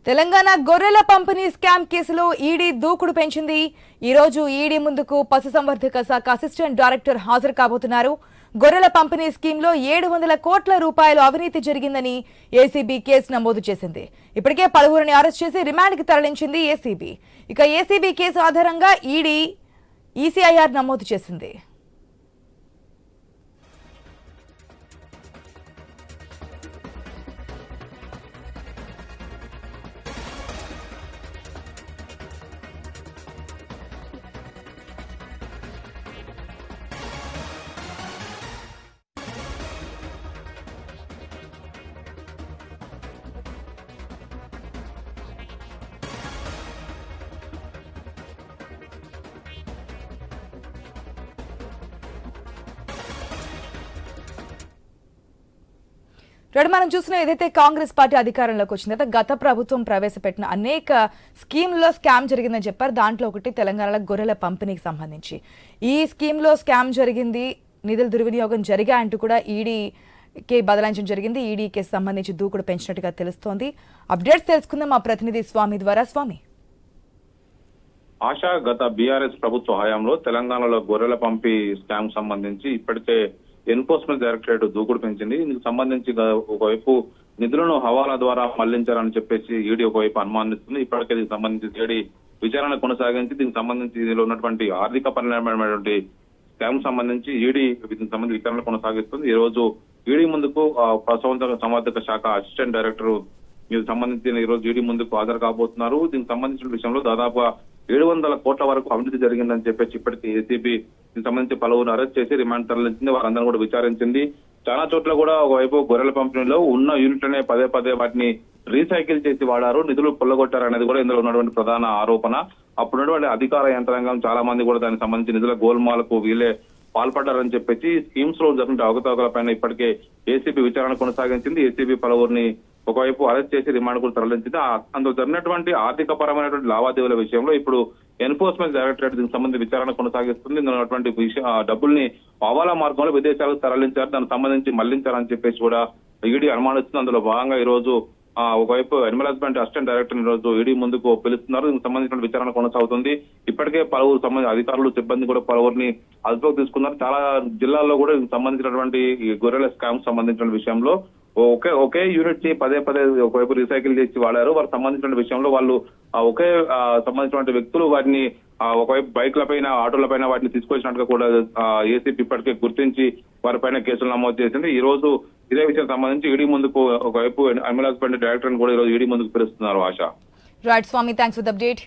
తెలంగాణ గొర్రెల పంపిణీ స్కామ్ కేసులో ఈడీ దూకుడు పెంచింది. ఈ రోజు ఈడీ ముందుకు పశుసంవర్ధక శాఖ అసిస్టెంట్ డైరెక్టర్ హాజరు కాబోతున్నారు. గొర్రెల పంపిణీ స్కీమ్లో 700 కోట్ల రూపాయలు అవినీతి జరిగిందని ఏసీబీ కేసు నమోదు చేసింది. ఇప్పటికే పలువురిని అరెస్ట్ చేసి రిమాండ్కి తరలించింది ఏసీబీ. ఇక ఏసీబీ కేసు ఆధారంగా ఈడీ ఈసీఐఆర్ నమోదు చేసింది. మనం చూసిన ఏదైతే కాంగ్రెస్ పార్టీ అధికారంలోకి వచ్చిందో గత ప్రభుత్వం ప్రవేశపెట్టిన అనేక స్కీమ్లో స్కామ్ జరిగిందని చెప్పారు. దాంట్లో ఒకటి తెలంగాణలో గొర్రెల పంపిణీకి సంబంధించి ఈ స్కీమ్లో స్కామ్ జరిగింది, నిధుల దుర్వినియోగం జరిగాయంటూ కూడా ఈడీకి బదలాయించడం జరిగింది. ఈడీ కేసు సంబంధించి దూకుడు పెంచినట్టుగా తెలుస్తోంది. అప్డేట్స్ తెలుసుకుందాం మా ప్రతినిధి స్వామి ద్వారా. స్వామి, ఆశా గత బీఆర్ఎస్ ప్రభుత్వ హయాంలో తెలంగాణలో గొర్రెల పంపి స్కామ్ సంబంధించి ఇప్పటికే ఎన్ఫోర్స్మెంట్ డైరెక్టరేట్ దూకుడు పెంచింది. ఇందుకు సంబంధించి ఒకవైపు నిధులను హవాలా ద్వారా మళ్లించారని చెప్పేసి ఈడీ ఒకవైపు అనుమానిస్తుంది. ఇప్పటికే దీనికి సంబంధించి ఈడీ విచారణ కొనసాగించి దీనికి సంబంధించి దీనిలో ఉన్నటువంటి ఆర్థిక పరిణామమైనటువంటి స్కామ్ సంబంధించి ఈడీ దీనికి సంబంధించి విచారణ కొనసాగిస్తుంది. ఈ రోజు ఈడీ ముందుకు పశుసంవర్ధక శాఖ అసిస్టెంట్ డైరెక్టర్ దీనికి సంబంధించి ఈ రోజు ఈడీ ముందుకు హాజరు కాబోతున్నారు. దీనికి సంబంధించిన విషయంలో దాదాపుగా 700 కోట్ల వరకు అవినీతి జరిగిందని చెప్పేసి ఇప్పటికీ ఏసీబీ దీనికి సంబంధించి పలువురు అరెస్ట్ చేసి రిమాండ్ తరలించింది. వారందరూ కూడా విచారించింది. చాలా చోట్ల కూడా ఒకవైపు గొర్రెల పంపిణీలో ఉన్న యూనిట్లనే పదే వాటిని రీసైకిల్ చేసి వాడారు, నిధులు పొల్లగొట్టారు అనేది కూడా ఇందులో ఉన్నటువంటి ప్రధాన ఆరోపణ. అప్పుడున్నటువంటి అధికార యంత్రాంగం చాలా మంది కూడా దానికి సంబంధించి నిధుల గోల్మాలకు వీళ్ళే పాల్పడ్డారని చెప్పేసి స్కీమ్స్ లో జరిగిన అవకతవకలపైన ఇప్పటికే ఏసీబీ విచారణ కొనసాగించింది. ఏసీబీ పలువురిని ఒకవైపు అరెస్ట్ చేసి రిమాండ్ కూడా తరలించింది. అందులో జరిగినటువంటి ఆర్థిక పరమైనటువంటి లావాదేవీల విషయంలో ఇప్పుడు ఎన్ఫోర్స్మెంట్ డైరెక్టరేట్ దీనికి సంబంధించి విచారణ కొనసాగిస్తుంది. ఇందులో ఉన్నటువంటి డబ్బుల్ని హవాలా మార్గంలో విదేశాలకు తరలించారు, దానికి సంబంధించి మళ్లించారని చెప్పేసి కూడా ఈడీ అనుమానిస్తుంది. అందులో భాగంగా ఈ రోజు ఒకవైపు అనిమల్ హస్బెండరీ అసిస్టెంట్ డైరెక్టర్ ఈ రోజు ఈడీ ముందుకు పిలుస్తున్నారు. దీనికి సంబంధించిన విచారణ కొనసాగుతుంది. ఇప్పటికే పలువురు సంబంధించిన అధికారులు సిబ్బంది కూడా పలువురిని అదుపులోకి తీసుకున్నారు. చాలా జిల్లాల్లో కూడా దీనికి సంబంధించినటువంటి గొర్రెల స్కామ్ సంబంధించిన విషయంలో ఒకే యూనిట్ ని పదే ఒకవైపు రీసైకిల్ చేసి వాడారు. వారికి సంబంధించిన విషయంలో వాళ్ళు ఒకే సంబంధించిన వ్యక్తులు వాటిని ఒకవైపు బైక్ల పైన ఆటోల పైన వాటిని తీసుకొచ్చినట్టుగా కూడా ఏసీపీ ఇప్పటికే గుర్తించి వారిపైన కేసులు నమోదు చేసింది. ఈ రోజు ఇదే విషయం సంబంధించి ఈడీ ముందుకు ఒకవైపు అనిమల్ హస్బెండరీ డైరెక్టర్ కూడా ఈ రోజు ఈడీ ముందుకు పిలుస్తున్నారు. ఆశ. Right Swami, thanks for the update.